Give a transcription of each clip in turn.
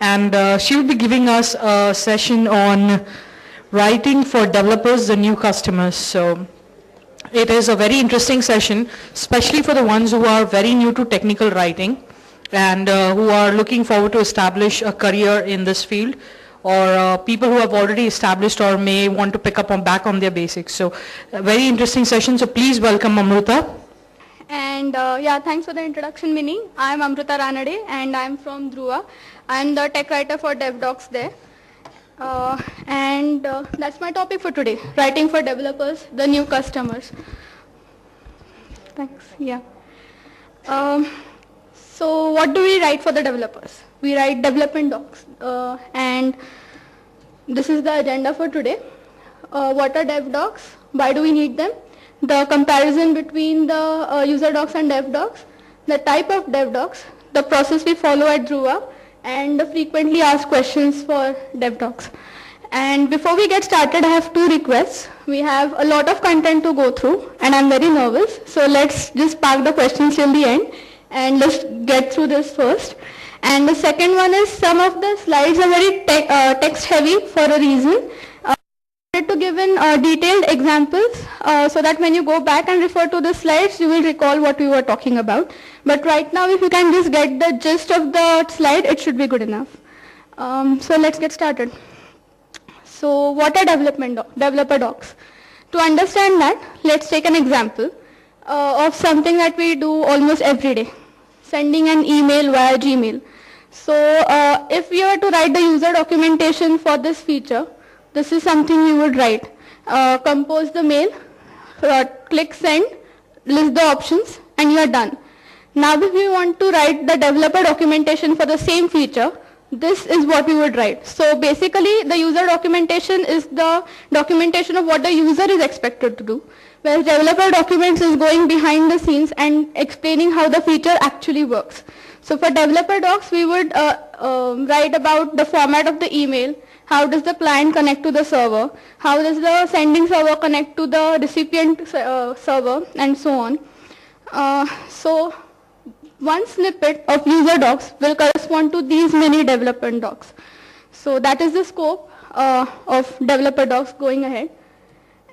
and she will be giving us a session on writing for developers, the new customers. So it is a very interesting session, especially for the ones who are very new to technical writing and who are looking forward to establish a career in this field, or people who have already established or may want to pick up back on their basics. So a very interesting session. So please welcome Amruta. And yeah, thanks for the introduction, Mini. I'm Amruta Ranade and I'm from Dhruva. I'm the tech writer for DevDocs there. And that's my topic for today, writing for developers, the new customers. Thanks, yeah. So what do we write for the developers? We write development docs, and this is the agenda for today. What are dev docs? Why do we need them? The comparison between the user docs and dev docs, the type of dev docs, the process we follow at Dhruva, and the frequently asked questions for dev docs. And before we get started, I have two requests. We have a lot of content to go through, and I'm very nervous. So let's just park the questions till the end, and let's get through this first. And the second one is some of the slides are very text heavy for a reason. I wanted to give in detailed examples so that when you go back and refer to the slides, you will recall what we were talking about. But right now, if you can just get the gist of the slide, it should be good enough. So let's get started. So what are developer docs? To understand that, let's take an example of something that we do almost every day, sending an email via Gmail. So if we were to write the user documentation for this feature, this is something you would write. Compose the mail, click send, list the options, and you are done. Now if we want to write the developer documentation for the same feature, this is what we would write. So basically the user documentation is the documentation of what the user is expected to do, whereas developer documents is going behind the scenes and explaining how the feature actually works. So for developer docs, we would write about the format of the email, how does the client connect to the server, how does the sending server connect to the recipient server, and so on. So one snippet of user docs will correspond to these many development docs. So that is the scope of developer docs going ahead.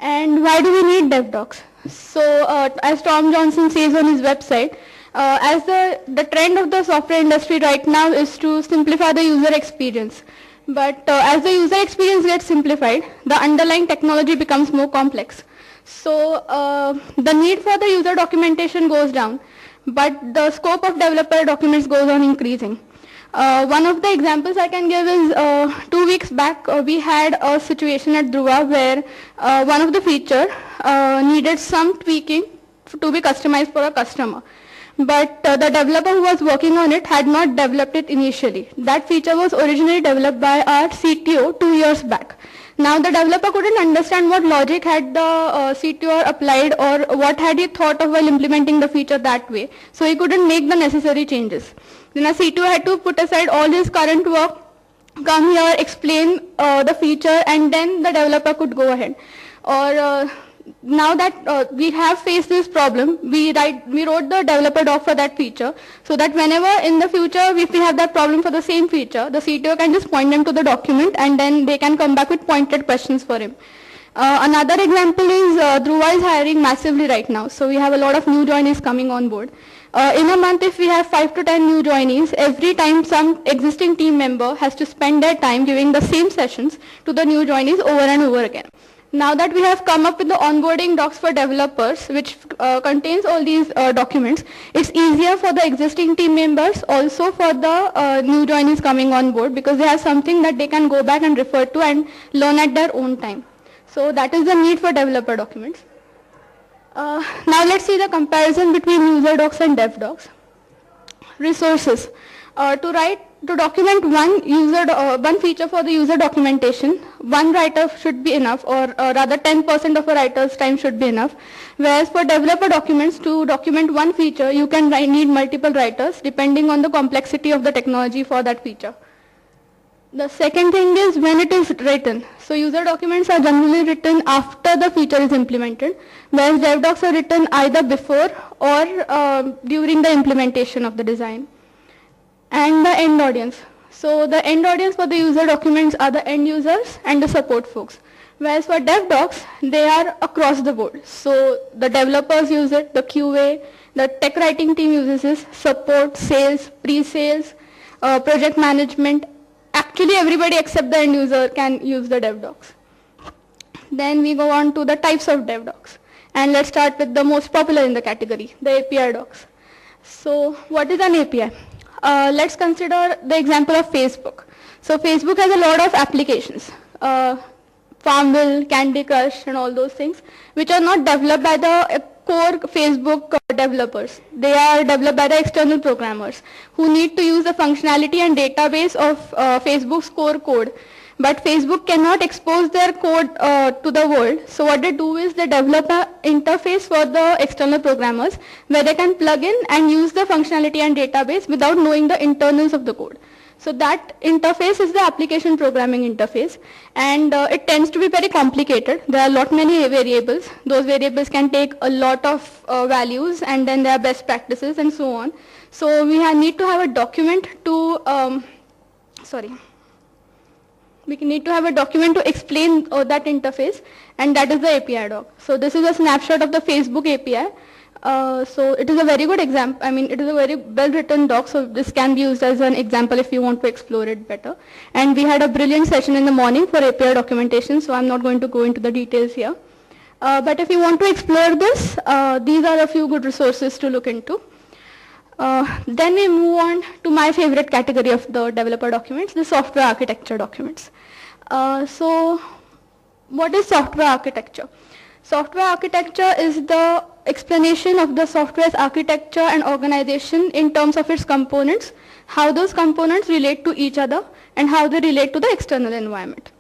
And why do we need dev docs? So as Tom Johnson says on his website, as the trend of the software industry right now is to simplify the user experience. But as the user experience gets simplified, the underlying technology becomes more complex. So the need for the user documentation goes down, but the scope of developer documents goes on increasing. One of the examples I can give is 2 weeks back we had a situation at Dhruva where one of the feature needed some tweaking to be customized for a customer. But the developer who was working on it had not developed it initially. That feature was originally developed by our CTO 2 years back. Now the developer couldn't understand what logic had the CTO applied or what had he thought of while implementing the feature that way. So he couldn't make the necessary changes. Then our CTO had to put aside all his current work, come here, explain the feature, and then the developer could go ahead. Or now that we have faced this problem, we wrote the developer doc for that feature, so that whenever in the future if we have that problem for the same feature, the CTO can just point them to the document and then they can come back with pointed questions for him. Another example is Dhruva is hiring massively right now, so we have a lot of new joinees coming on board. In a month, if we have 5 to 10 new joinees, every time some existing team member has to spend their time giving the same sessions to the new joinees over and over again. Now that we have come up with the onboarding docs for developers, which contains all these documents, it's easier for the existing team members, also for the new joinees coming on board, because they have something that they can go back and refer to and learn at their own time. So that is the need for developer documents. Now let's see the comparison between user docs and dev docs. Resources. To document one feature for the user documentation, one writer should be enough, or rather 10% of a writer's time should be enough. Whereas for developer documents, to document one feature, you can need multiple writers depending on the complexity of the technology for that feature. The second thing is when it is written. So user documents are generally written after the feature is implemented, whereas dev docs are written either before or during the implementation of the design. And the end audience. So the end audience for the user documents are the end users and the support folks. Whereas for dev docs, they are across the board. So the developers use it, the QA, the tech writing team uses this, support, sales, pre-sales, project management. Actually everybody except the end user can use the dev docs. Then we go on to the types of dev docs. And let's start with the most popular in the category, the API docs. So what is an API? Let's consider the example of Facebook. So Facebook has a lot of applications, Farmville, Candy Crush and all those things, which are not developed by the core Facebook developers. They are developed by the external programmers who need to use the functionality and database of Facebook's core code. But Facebook cannot expose their code to the world. So what they do is they develop an interface for the external programmers where they can plug in and use the functionality and database without knowing the internals of the code. So that interface is the application programming interface, and it tends to be very complicated. There are many variables. Those variables can take a lot of values, and then there are best practices and so on. So we need to have a document to, we need to have a document to explain that interface, and that is the API doc. So this is a snapshot of the Facebook API. So it is a very good example. I mean, it is a very well-written doc, so this can be used as an example if you want to explore it better. And we had a brilliant session in the morning for API documentation, so I'm not going to go into the details here. But if you want to explore this, these are a few good resources to look into. Then we move on to my favorite category of the developer documents, the software architecture documents. So what is software architecture? Software architecture is the explanation of the software's architecture and organization in terms of its components, how those components relate to each other, and how they relate to the external environment.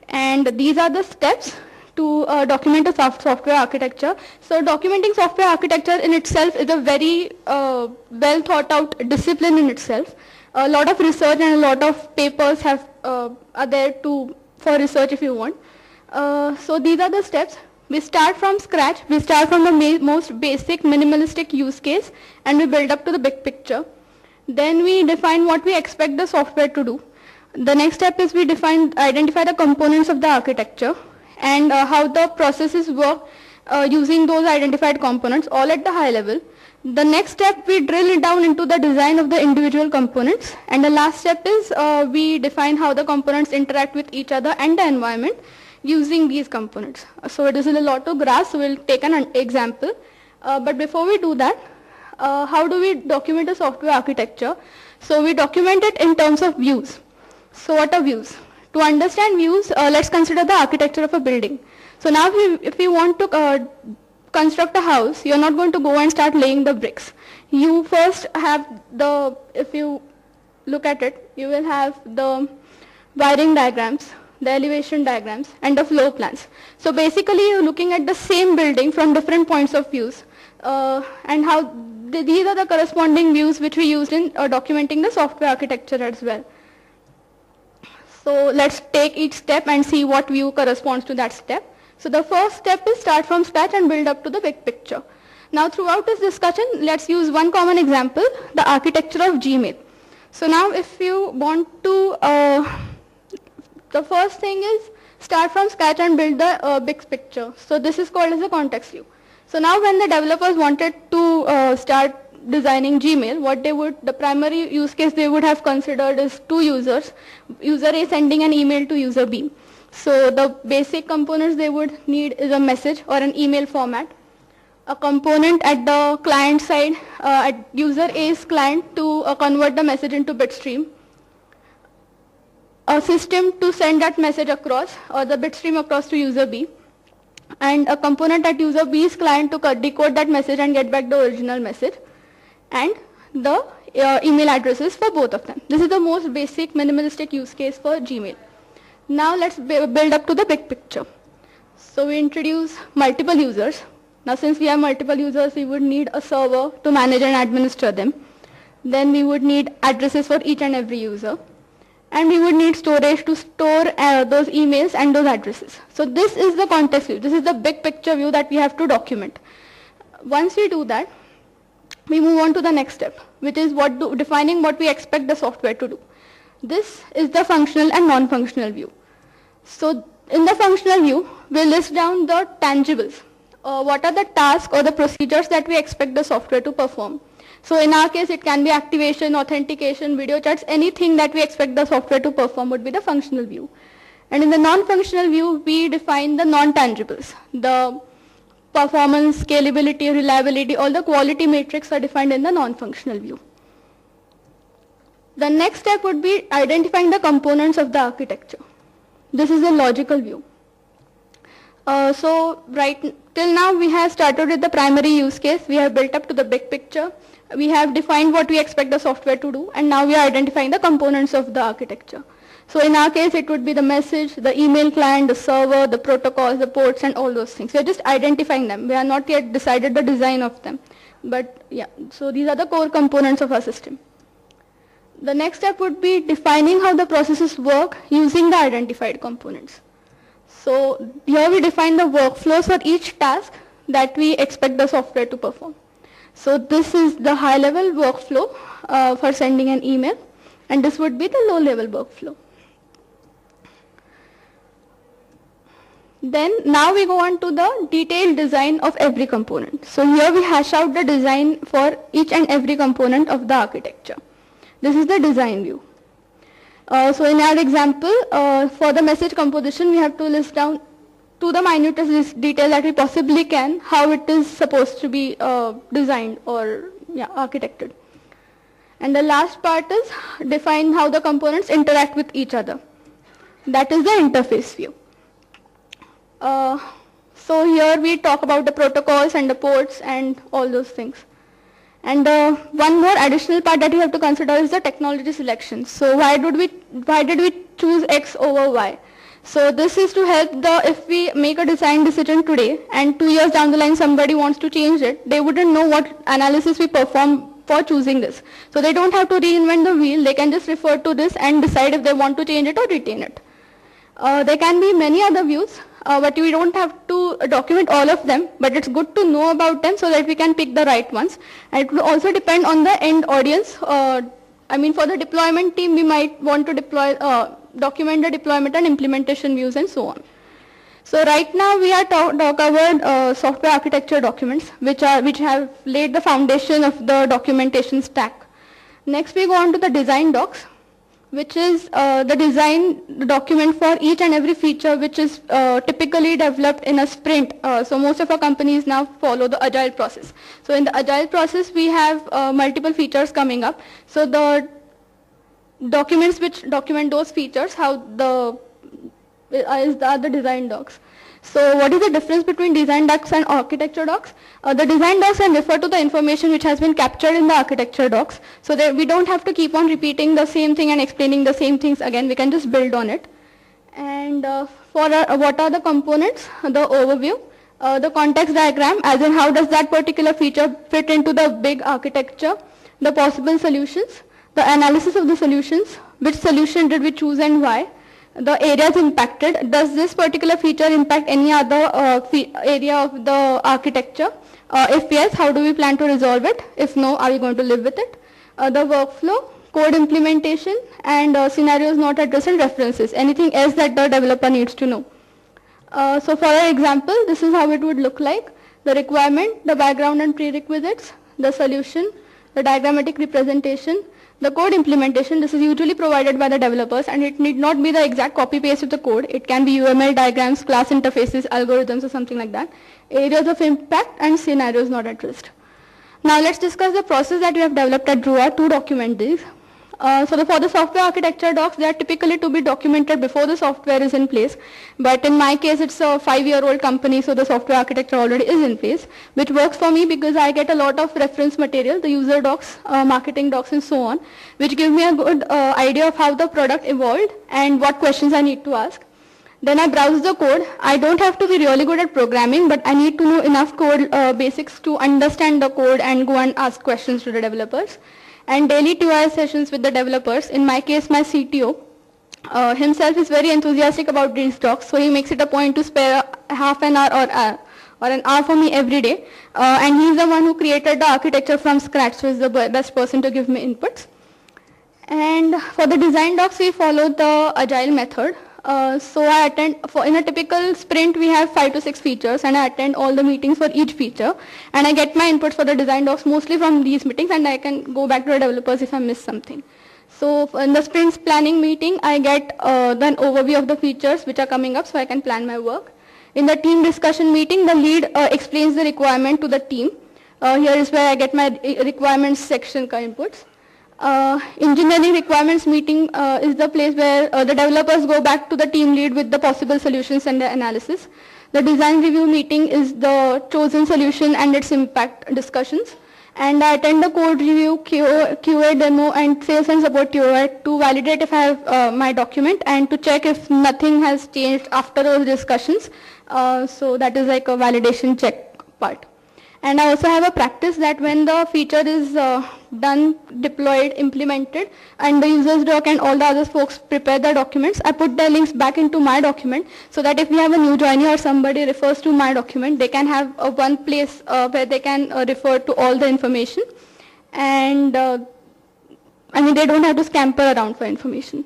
And these are the steps to document a software architecture. So documenting software architecture in itself is a very well thought out discipline in itself. A lot of research and a lot of papers are there for research if you want. So these are the steps. We start from scratch. We start from the most basic minimalistic use case, and we build up to the big picture. Then we define what we expect the software to do. The next step is we identify the components of the architecture and how the processes work using those identified components, all at the high level. The next step, we drill down into the design of the individual components. And the last step is we define how the components interact with each other and the environment using these components. So it is a lot to grasp, so we'll take an example. But before we do that, how do we document a software architecture? So we document it in terms of views. So what are views? To understand views, let's consider the architecture of a building. So now if we want to construct a house, you're not going to go and start laying the bricks. You first have if you look at it, you will have the wiring diagrams, the elevation diagrams, and the floor plans. So basically you're looking at the same building from different points of views, and how these are the corresponding views which we used in documenting the software architecture as well. So let's take each step and see what view corresponds to that step. So the first step is start from scratch and build up to the big picture. Now throughout this discussion, let's use one common example, the architecture of Gmail. So now if you want to, the first thing is start from scratch and build the big picture. So this is called as a context view. So now when the developers wanted to start designing Gmail, the primary use case they would have considered is two users, user A sending an email to user B. So the basic components they would need is a message or an email format, a component at the client side, at user A's client to convert the message into bitstream, a system to send that message across or the bitstream across to user B, and a component at user B's client to decode that message and get back the original message, and the email addresses for both of them. This is the most basic minimalistic use case for Gmail. Now let's build up to the big picture. So we introduce multiple users. Now since we have multiple users, we would need a server to manage and administer them. Then we would need addresses for each and every user. And we would need storage to store those emails and those addresses. So this is the context view. This is the big picture view that we have to document. Once we do that, we move on to the next step, which is defining what we expect the software to do. This is the functional and non-functional view. So in the functional view, we list down the tangibles. What are the tasks or the procedures that we expect the software to perform? So in our case, it can be activation, authentication, video chats, anything that we expect the software to perform would be the functional view. And in the non-functional view, we define the non-tangibles. The performance, scalability, reliability, all the quality metrics are defined in the non-functional view. The next step would be identifying the components of the architecture. This is a logical view. So right till now we have started with the primary use case. We have built up to the big picture. We have defined what we expect the software to do, and now we are identifying the components of the architecture. So in our case, it would be the message, the email client, the server, the protocols, the ports, and all those things. We are just identifying them. We are not yet decided the design of them. But yeah, so these are the core components of our system. The next step would be defining how the processes work using the identified components. So here we define the workflows for each task that we expect the software to perform. So this is the high-level workflow for sending an email, and this would be the low-level workflow. Then now we go on to the detailed design of every component. So here we hash out the design for each and every component of the architecture. This is the design view. So in our example, for the message composition, we have to list down to the minutest detail that we possibly can how it is supposed to be designed or architected. And the last part is define how the components interact with each other. That is the interface view. So here we talk about the protocols and the ports and all those things. And one more additional part that you have to consider is the technology selection. So why did we choose X over Y? So this is to help if we make a design decision today and 2 years down the line somebody wants to change it, they wouldn't know what analysis we perform for choosing this. So they don't have to reinvent the wheel, they can just refer to this and decide if they want to change it or retain it. There can be many other views, but we don't have to document all of them, but it's good to know about them so that we can pick the right ones. And it will also depend on the end audience. I mean, for the deployment team, we might want to document the deployment and implementation views and so on. So right now we are covered software architecture documents, which have laid the foundation of the documentation stack. Next we go on to the design docs, which is the design document for each and every feature which is typically developed in a sprint. So most of our companies now follow the agile process. So in the agile process we have multiple features coming up. So the documents which document those features, are the design docs. So what is the difference between design docs and architecture docs? The design docs can refer to the information which has been captured in the architecture docs. So that we don't have to keep on repeating the same thing and explaining the same things again. We can just build on it. And what are the components? The overview, the context diagram, as in how does that particular feature fit into the big architecture, the possible solutions, the analysis of the solutions, which solution did we choose and why, the areas impacted, does this particular feature impact any other area of the architecture? If yes, how do we plan to resolve it? If no, are we going to live with it? The workflow, code implementation, and scenarios not addressed and references, anything else that the developer needs to know. So for our example, this is how it would look like. The requirement, the background and prerequisites, the solution, the diagrammatic representation, the code implementation. This is usually provided by the developers and it need not be the exact copy paste of the code. It can be UML diagrams, class interfaces, algorithms or something like that. Areas of impact and scenarios not addressed. Now let's discuss the process that we have developed at Druva to document these. For the software architecture docs, they are typically to be documented before the software is in place. But in my case, it's a 5-year-old company, so the software architecture already is in place, which works for me because I get a lot of reference material, the user docs, marketing docs, and so on, which give me a good idea of how the product evolved and what questions I need to ask. Then I browse the code. I don't have to be really good at programming, but I need to know enough code basics to understand the code and go and ask questions to the developers. And daily 2-hour sessions with the developers. In my case, my CTO himself is very enthusiastic about these docs, so he makes it a point to spare half an hour or an hour for me every day. And he's the one who created the architecture from scratch, so he's the best person to give me inputs. And for the design docs, we follow the agile method. So I attend, in a typical sprint, we have 5 to 6 features, and I attend all the meetings for each feature. And I get my inputs for the design docs mostly from these meetings, and I can go back to the developers if I miss something. So in the sprints planning meeting, I get an overview of the features which are coming up so I can plan my work. In the team discussion meeting, the lead explains the requirement to the team. Here is where I get my requirements section inputs. Engineering requirements meeting is the place where the developers go back to the team lead with the possible solutions and the analysis. The design review meeting is the chosen solution and its impact discussions. And I attend the code review, QA demo, and sales and support QA to validate if I have my document and to check if nothing has changed after those discussions. So that is like a validation check part. And I also have a practice that when the feature is done, deployed, implemented, and the users doc and all the other folks prepare the documents, I put the links back into my document so that if we have a new joinee or somebody refers to my document, they can have one place where they can refer to all the information. And I mean, they don't have to scamper around for information.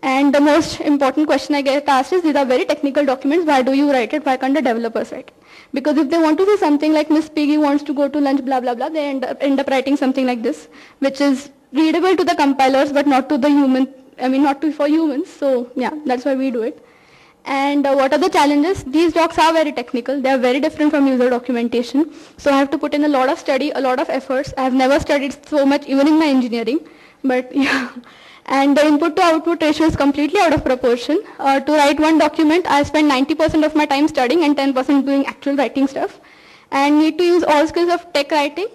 And the most important question I get asked is, these are very technical documents, why do you write it, why can't the developers write it? Because if they want to say something like Miss Piggy wants to go to lunch, blah, blah, blah, they end up writing something like this, which is readable to the compilers, but not to the human, I mean, not for humans. So yeah, that's why we do it. And what are the challenges? These docs are very technical. They are very different from user documentation. So I have to put in a lot of study, a lot of efforts. I have never studied so much, even in my engineering, but yeah. And the input to output ratio is completely out of proportion. To write one document, I spend 90% of my time studying and 10% doing actual writing stuff. And need to use all skills of tech writing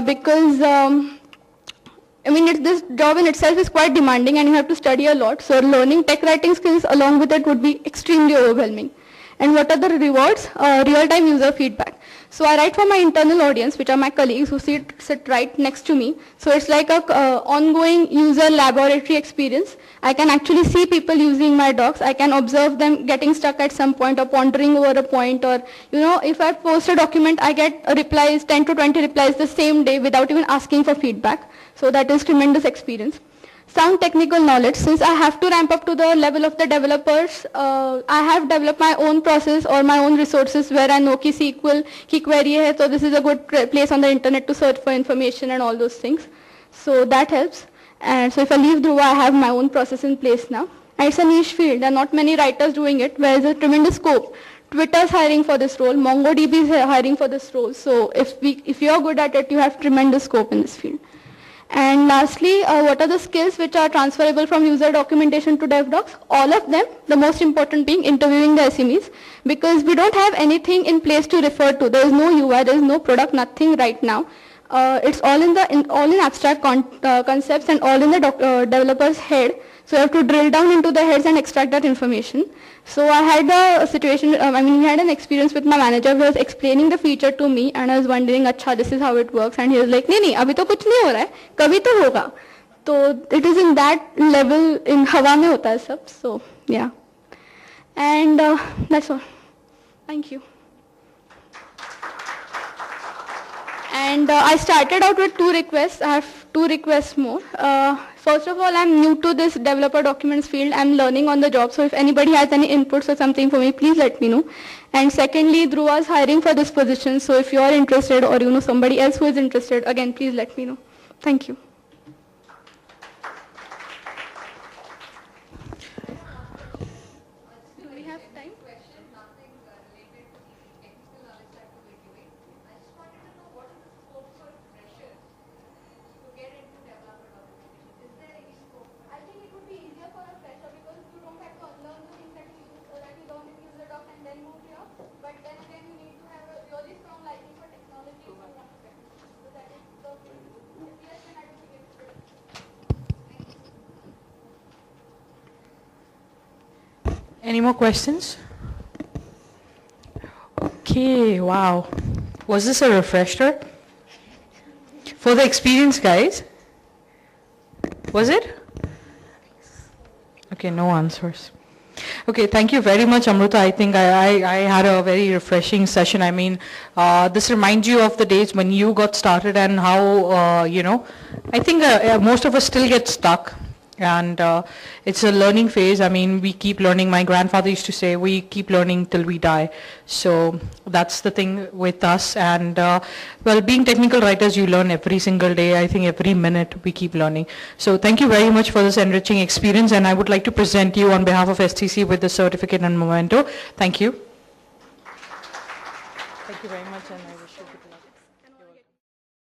because, I mean, this job in itself is quite demanding and you have to study a lot. So learning tech writing skills along with it would be extremely overwhelming. And what are the rewards? Real-time user feedback. So I write for my internal audience, which are my colleagues who sit right next to me. So it's like a ongoing user laboratory experience. I can actually see people using my docs. I can observe them getting stuck at some point or pondering over a point, or, you know, if I post a document, I get replies, 10 to 20 replies the same day without even asking for feedback. So that is tremendous experience. Sound technical knowledge. Since I have to ramp up to the level of the developers, I have developed my own process or my own resources where I know ki SQL, ki query hai, so this is a good place on the internet to search for information and all those things. So that helps. And so if I leave Dhruva, I have my own process in place now. And it's a niche field. There are not many writers doing it, where there's a tremendous scope. Twitter's hiring for this role. MongoDB is hiring for this role. So if you're good at it, you have tremendous scope in this field. And lastly, what are the skills which are transferable from user documentation to DevDocs? All of them, the most important being interviewing the SMEs, because we don't have anything in place to refer to. There is no UI, there is no product, nothing right now. It's all in abstract concepts and all in the developer's head. So you have to drill down into the heads and extract that information. So I had a situation, we had an experience with my manager who was explaining the feature to me, and I was wondering, acha, this is how it works. And he was like, nahi, abhi to kuch nahi ho raha hai, kabhi to hoga. So it is in that level, in hawa mein hota hai sab. So yeah. And that's all. Thank you. And I started out with 2 requests. I have 2 requests more. First of all, I'm new to this developer documents field. I'm learning on the job. So if anybody has any inputs or something for me, please let me know. And secondly, Dhruva is hiring for this position. So if you're interested, or you know somebody else who is interested, again, please let me know. Thank you. Do we have time? Any more questions? Okay, wow. Was this a refresher? For the experienced guys? Was it? Okay, no answers. Okay, thank you very much, Amruta. I think I had a very refreshing session. I mean, this reminds you of the days when you got started and how, I think most of us still get stuck. And it's a learning phase. I mean, we keep learning. My grandfather used to say, we keep learning till we die. So that's the thing with us. And well, being technical writers, you learn every single day. I think every minute we keep learning. So thank you very much for this enriching experience. And I would like to present you on behalf of STC with the certificate and memento. Thank you. Thank you very much, and I wish you good luck.